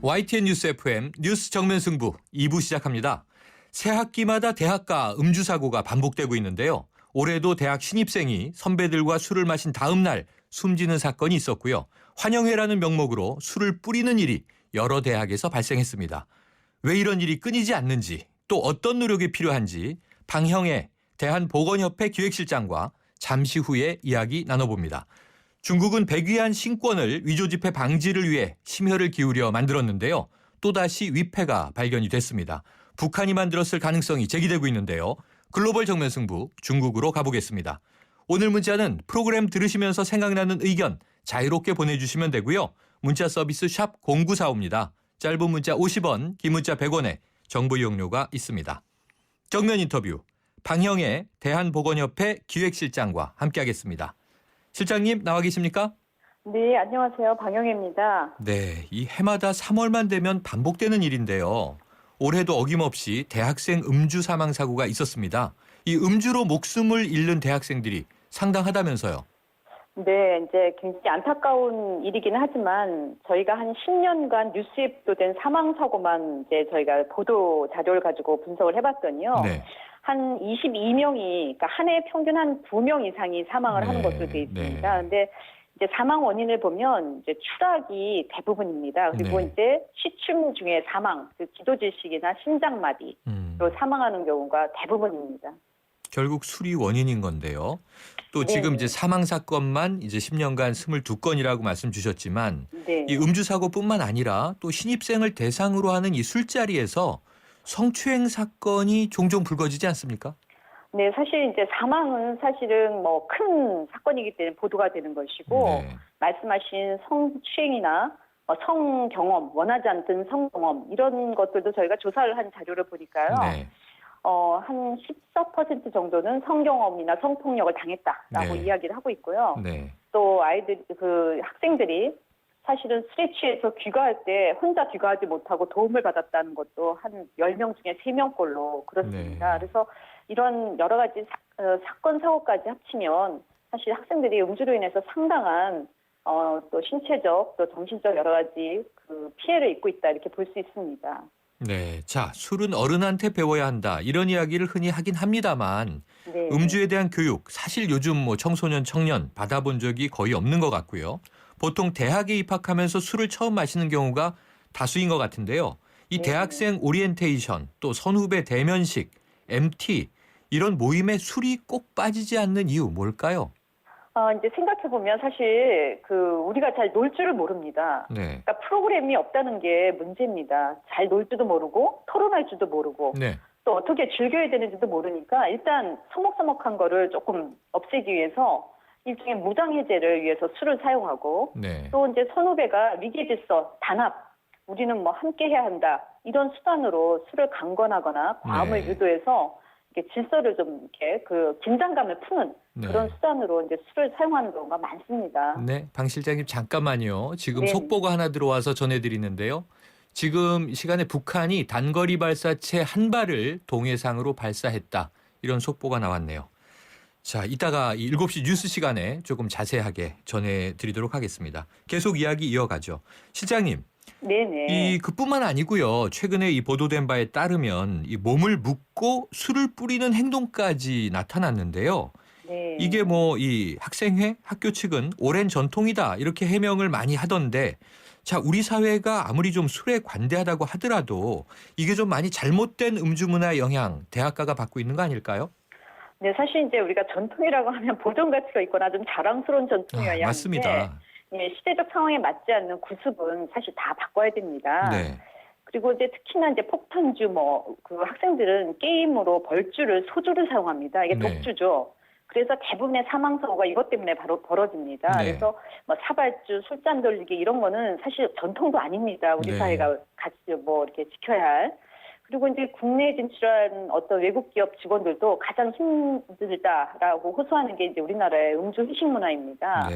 YTN 뉴스 FM 뉴스 정면 승부 2부 시작합니다. 새 학기마다 대학가 음주 사고가 반복되고 있는데요. 올해도 대학 신입생이 선배들과 술을 마신 다음 날 숨지는 사건이 있었고요. 환영회라는 명목으로 술을 뿌리는 일이 여러 대학에서 발생했습니다. 왜 이런 일이 끊이지 않는지, 또 어떤 노력이 필요한지 방형의 대한보건협회 기획실장과 잠시 후에 이야기 나눠봅니다. 중국은 백위안 신권을 위조지폐 방지를 위해 심혈을 기울여 만들었는데요. 또다시 위패가 발견이 됐습니다. 북한이 만들었을 가능성이 제기되고 있는데요. 글로벌 정면 승부 중국으로 가보겠습니다. 오늘 문자는 프로그램 들으시면서 생각나는 의견 자유롭게 보내주시면 되고요. 문자 서비스 샵 0945입니다. 짧은 문자 50원, 긴 문자 100원에 정보 이용료가 있습니다. 정면 인터뷰 방형의 대한보건협회 기획실장과 함께하겠습니다. 실장님 나와 계십니까? 네, 안녕하세요. 방영애입니다. 네, 이 해마다 3월만 되면 반복되는 일인데요. 올해도 어김없이 대학생 음주 사망 사고가 있었습니다. 이 음주로 목숨을 잃는 대학생들이 상당하다면서요. 네, 이제 굉장히 안타까운 일이기는 하지만 저희가 한 10년간 뉴스에 보도된 사망 사고만 이제 저희가 보도 자료를 가지고 분석을 해봤더니요. 네. 한 22명이, 그러니까 한 해 평균 한 2명 이상이 사망을 하는 것으로 되어 있습니다. 그런데 이제 사망 원인을 보면 이제 추락이 대부분입니다. 그리고 이제 시춤 중에 사망, 그 기도질식이나 심장마비로 사망하는 경우가 대부분입니다. 결국 술이 원인인 건데요. 또 지금 이제 사망 사건만 이제 10년간 22건이라고 말씀 주셨지만 이 음주 사고뿐만 아니라 또 신입생을 대상으로 하는 이 술자리에서 성추행 사건이 종종 불거지지 않습니까? 네, 사실 이제 사망은 사실은 뭐 큰 사건이기 때문에 보도가 되는 것이고 말씀하신 성추행이나 성 경험, 원하지 않던 성 경험 이런 것들도 저희가 조사를 한 자료를 보니까요. 한 14% 정도는 성경험이나 성폭력을 당했다라고 이야기를 하고 있고요. 또 아이들, 그 학생들이 사실은 술에 취해서 귀가할 때 혼자 귀가하지 못하고 도움을 받았다는 것도 한 10명 중에 3명꼴로 그렇습니다. 그래서 이런 여러 가지 사건, 사고까지 합치면 사실 학생들이 음주로 인해서 상당한 또 신체적, 또 정신적 여러 가지 그 피해를 입고 있다 이렇게 볼 수 있습니다. 네, 자, 술은 어른한테 배워야 한다 이런 이야기를 흔히 하긴 합니다만 음주에 대한 교육 사실 요즘 뭐 청소년, 청년 받아본 적이 거의 없는 것 같고요. 보통 대학에 입학하면서 술을 처음 마시는 경우가 다수인 것 같은데요. 이 대학생 오리엔테이션 또 선후배 대면식, MT 이런 모임에 술이 꼭 빠지지 않는 이유 뭘까요? 이제 생각해보면 사실 우리가 잘 놀 줄을 모릅니다. 그러니까 프로그램이 없다는 게 문제입니다. 잘 놀 줄도 모르고 토론할 줄도 모르고 또 어떻게 즐겨야 되는지도 모르니까 일단 서먹서먹한 거를 조금 없애기 위해서 일종의 무장해제를 위해서 술을 사용하고 또 이제 선후배가 위계질서, 단합, 우리는 뭐 함께 해야 한다 이런 수단으로 술을 강권하거나 과음을 유도해서 이렇게 질서를 좀 이렇게 그 긴장감을 푸는 그런 수단으로 이제 술을 사용하는 경우가 많습니다. 네, 방 실장님 잠깐만요. 지금 속보가 하나 들어와서 전해드리는데요. 지금 이 시간에 북한이 단거리 발사체 한 발을 동해상으로 발사했다. 이런 속보가 나왔네요. 자, 이따가 7시 뉴스 시간에 조금 자세하게 전해드리도록 하겠습니다. 계속 이야기 이어가죠. 실장님. 그뿐만 아니고요. 최근에 이 보도된 바에 따르면 이 몸을 묶고 술을 뿌리는 행동까지 나타났는데요. 이게 뭐 이 학생회, 학교 측은 오랜 전통이다 이렇게 해명을 많이 하던데 자, 우리 사회가 아무리 좀 술에 관대하다고 하더라도 이게 좀 많이 잘못된 음주 문화 영향 대학가가 받고 있는 거 아닐까요? 네, 사실 이제 우리가 전통이라고 하면 보존 가치가 있거나 좀 자랑스러운 전통이어야 맞습니다. 하는데 시대적 상황에 맞지 않는 구습은 사실 다 바꿔야 됩니다. 그리고 이제 특히나 이제 폭탄주 그 학생들은 게임으로 벌주를 소주를 사용합니다. 이게 독주죠. 그래서 대부분의 사망 사고가 이것 때문에 바로 벌어집니다. 그래서 뭐 사발주, 술잔 돌리기 이런 거는 사실 전통도 아닙니다. 우리 사회가 같이 뭐 이렇게 지켜야 할. 그리고 이제 국내에 진출한 어떤 외국 기업 직원들도 가장 힘들다라고 호소하는 게 이제 우리나라의 음주 회식 문화입니다.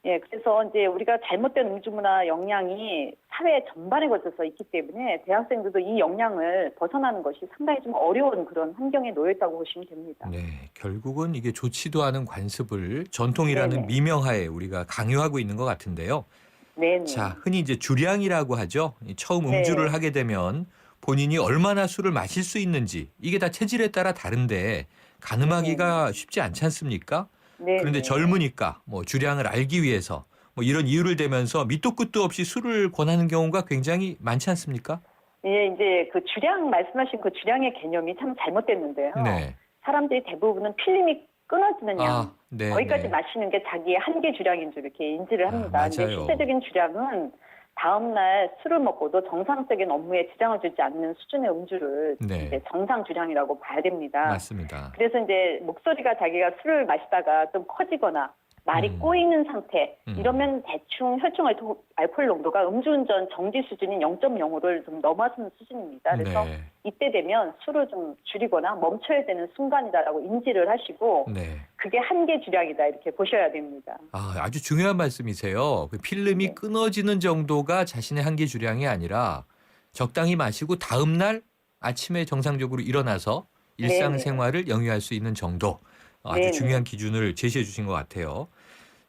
그래서 이제 우리가 잘못된 음주 문화 영향이 사회 전반에 걸쳐서 있기 때문에 대학생들도 이 영향을 벗어나는 것이 상당히 좀 어려운 그런 환경에 놓여 있다고 보시면 됩니다. 결국은 이게 좋지도 않은 관습을 전통이라는 미명하에 우리가 강요하고 있는 것 같은데요. 네네. 자, 흔히 이제 주량이라고 하죠. 처음 네. 음주를 하게 되면 본인이 얼마나 술을 마실 수 있는지 이게 다 체질에 따라 다른데 가늠하기가 쉽지 않지 않습니까? 그런데 네네. 젊으니까 뭐 주량을 알기 위해서 뭐 이런 이유를 대면서 밑도 끝도 없이 술을 권하는 경우가 굉장히 많지 않습니까? 예, 이제 그 주량 말씀하신 그 주량의 개념이 참 잘못됐는데요. 네. 사람들이 대부분은 필름이 끊어지는 양, 네, 거기까지 네. 마시는 게 자기의 한계 주량인 줄 이렇게 인지를 합니다. 근데 맞아요. 실제적인 주량은 다음날 술을 먹고도 정상적인 업무에 지장을 주지 않는 수준의 음주를 네. 이제 정상 주량이라고 봐야 됩니다. 맞습니다. 그래서 이제 목소리가 자기가 술을 마시다가 좀 커지거나 말이 꼬이는 상태 이러면 대충 혈중 알코올 농도가 음주운전 정지 수준인 0.05를 좀 넘어서는 수준입니다. 그래서 네. 이때 되면 술을 좀 줄이거나 멈춰야 되는 순간이다라고 인지를 하시고 네. 그게 한계 주량이다 이렇게 보셔야 됩니다. 아주 중요한 말씀이세요. 그 필름이 네. 끊어지는 정도가 자신의 한계 주량이 아니라 적당히 마시고 다음 날 아침에 정상적으로 일어나서 일상생활을 영위할 수 있는 정도. 아주 네네. 중요한 기준을 제시해 주신 것 같아요.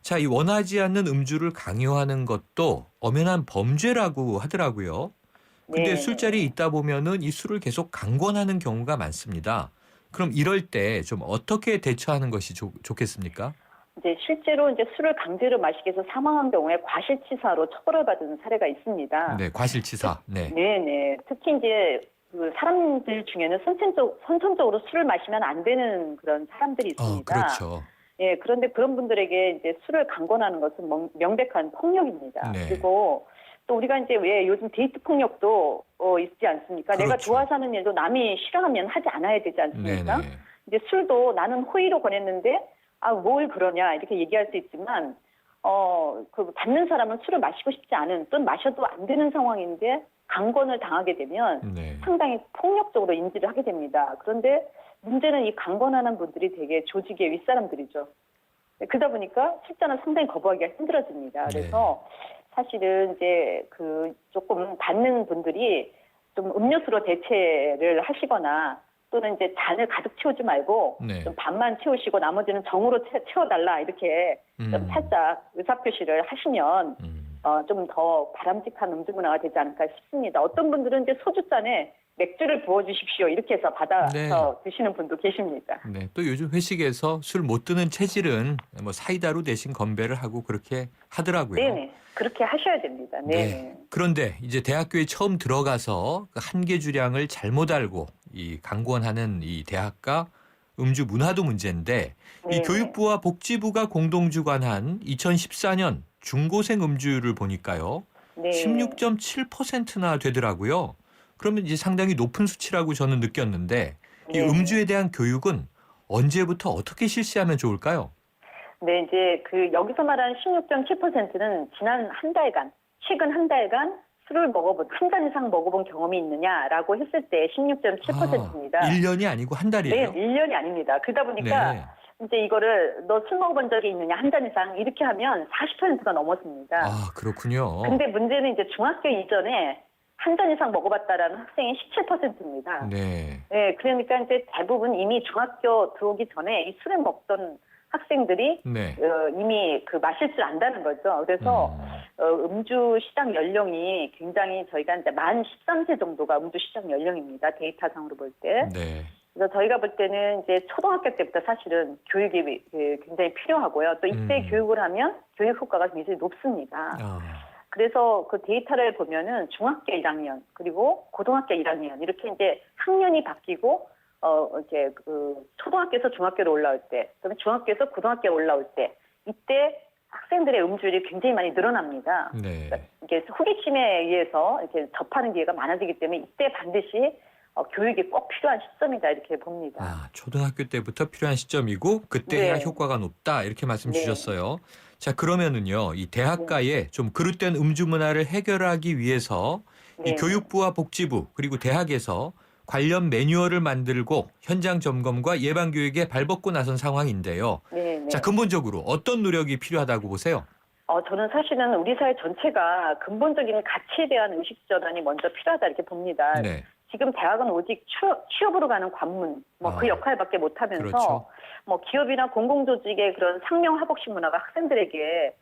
자, 이 원하지 않는 음주를 강요하는 것도 엄연한 범죄라고 하더라고요. 근데 네. 술자리에 있다 보면은 이 술을 계속 강권하는 경우가 많습니다. 그럼 이럴 때 좀 어떻게 대처하는 것이 좋겠습니까? 이제 실제로 이제 술을 강제로 마시게 해서 사망한 경우에 과실치사로 처벌을 받은 사례가 있습니다. 네, 과실치사. 네. 네네. 특히 이제 그 사람들 중에는 선천적으로 술을 마시면 안 되는 그런 사람들이 있습니다. 그렇죠. 예, 그런데 그런 분들에게 이제 술을 강권하는 것은 명백한 폭력입니다. 네. 그리고 또 우리가 이제 왜 요즘 데이트 폭력도 있지 않습니까? 그렇죠. 내가 좋아서 하는 일도 남이 싫어하면 하지 않아야 되지 않습니까? 네네. 이제 술도 나는 호의로 권했는데 뭘 그러냐 이렇게 얘기할 수 있지만 그 받는 사람은 술을 마시고 싶지 않은 또는 마셔도 안 되는 상황인데 강권을 당하게 되면 네. 상당히 폭력적으로 인지를 하게 됩니다. 그런데 문제는 이 강권하는 분들이 되게 조직의 윗사람들이죠. 그러다 보니까 술잔을 상당히 거부하기가 힘들어집니다. 그래서 사실은 이제 그 조금 받는 분들이 좀 음료수로 대체를 하시거나 또는 이제 잔을 가득 채우지 말고 네. 좀 반만 채우시고 나머지는 정으로 채워달라 이렇게 좀 살짝 의사표시를 하시면 좀 더 바람직한 음주 문화가 되지 않을까 싶습니다. 어떤 분들은 이제 소주잔에 맥주를 부어주십시오 이렇게 해서 받아서 드시는 분도 계십니다. 네, 또 요즘 회식에서 술 못 드는 체질은 뭐 사이다로 대신 건배를 하고 그렇게 하더라고요. 네네. 그렇게 하셔야 됩니다. 네. 그런데 이제 대학교에 처음 들어가서 그 한계 주량을 잘못 알고 이 강권하는 이 대학가 음주 문화도 문제인데 이 교육부와 복지부가 공동 주관한 2014년 중고생 음주를 보니까요. 네. 16.7%나 되더라고요. 그러면 이제 상당히 높은 수치라고 저는 느꼈는데 이 네. 음주에 대한 교육은 언제부터 어떻게 실시하면 좋을까요? 네, 이제 그 여기서 말하는 16.7%는 지난 한 달간, 최근 한 달간 술을 한 잔 이상 먹어본 경험이 있느냐라고 했을 때 16.7%입니다. 1년이 아니고 한 달이에요? 네, 1년이 아닙니다. 그러다 보니까 이제 이거를 너 술 먹어본 적이 있느냐 한 잔 이상 이렇게 하면 40%가 넘었습니다. 그렇군요. 근데 문제는 이제 중학교 이전에 한 잔 이상 먹어봤다라는 학생이 17%입니다. 네. 네, 그러니까 이제 대부분 이미 중학교 들어오기 전에 이 술을 먹던 학생들이 이미 그 마실 줄 안다는 거죠. 그래서 음주 시작 연령이 굉장히 저희가 이제 만 13세 정도가 음주 시작 연령입니다. 데이터상으로 볼 때. 네. 그래서 저희가 볼 때는 이제 초등학교 때부터 사실은 교육이 굉장히 필요하고요. 또 이때 교육을 하면 교육 효과가 굉장히 높습니다. 그래서 그 데이터를 보면은 중학교 1학년 그리고 고등학교 1학년 이렇게 이제 학년이 바뀌고 이제 그 초등학교에서 중학교로 올라올 때, 그다음에 중학교에서 고등학교에 올라올 때 이때 학생들의 음주율이 굉장히 많이 늘어납니다. 네. 그러니까 이게 호기심에 의해서 이렇게 접하는 기회가 많아지기 때문에 이때 반드시 교육이 꼭 필요한 시점이다 이렇게 봅니다. 초등학교 때부터 필요한 시점이고 그때 해야 효과가 높다 이렇게 말씀 주셨어요. 자, 그러면은요, 이 대학가에 좀 그릇된 음주 문화를 해결하기 위해서 이 교육부와 복지부 그리고 대학에서 관련 매뉴얼을 만들고 현장 점검과 예방 교육에 발벗고 나선 상황인데요. 자, 근본적으로 어떤 노력이 필요하다고 보세요? 저는 사실은 우리 사회 전체가 근본적인 가치에 대한 의식 전환이 먼저 필요하다 이렇게 봅니다. 지금 대학은 오직 취업으로 가는 관문, 그 역할밖에 못하면서, 그렇죠. 기업이나 공공조직의 그런 상명하복식 문화가 학생들에게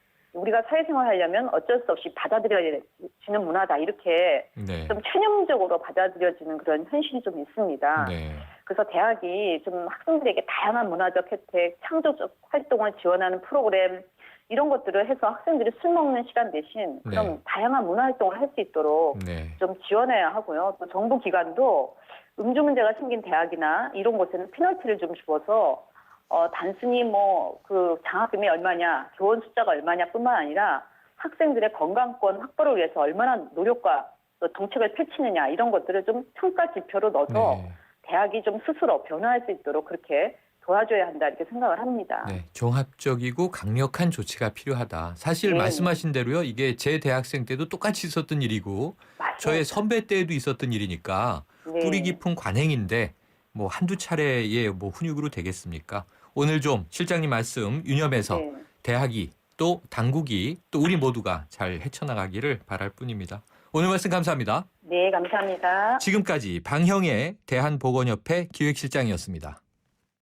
우리가 사회생활하려면 어쩔 수 없이 받아들여지는 문화다 이렇게 네. 좀 체념적으로 받아들여지는 그런 현실이 좀 있습니다. 네. 그래서 대학이 좀 학생들에게 다양한 문화적 혜택, 창조적 활동을 지원하는 프로그램 이런 것들을 해서 학생들이 술 먹는 시간 대신 그런 네. 다양한 문화 활동을 할 수 있도록 네. 좀 지원해야 하고요. 또 정부 기관도 음주 문제가 생긴 대학이나 이런 곳에는 페널티를 좀 주어서 단순히 뭐 그 장학금이 얼마냐, 교원 숫자가 얼마냐뿐만 아니라 학생들의 건강권 확보를 위해서 얼마나 노력과 또 정책을 펼치느냐 이런 것들을 좀 평가 지표로 넣어서 네. 대학이 좀 스스로 변화할 수 있도록 그렇게 도와줘야 한다 이렇게 생각을 합니다. 네, 종합적이고 강력한 조치가 필요하다. 사실 네. 말씀하신 대로요. 이게 제 대학생 때도 똑같이 있었던 일이고 맞습니다. 저의 선배 때에도 있었던 일이니까 네. 뿌리 깊은 관행인데 뭐 한두 차례의 뭐 훈육으로 되겠습니까? 오늘 좀 실장님 말씀 유념해서 네. 대학이 또 당국이 또 우리 모두가 잘 헤쳐나가기를 바랄 뿐입니다. 오늘 말씀 감사합니다. 네, 감사합니다. 지금까지 방형의 대한보건협회 기획실장이었습니다.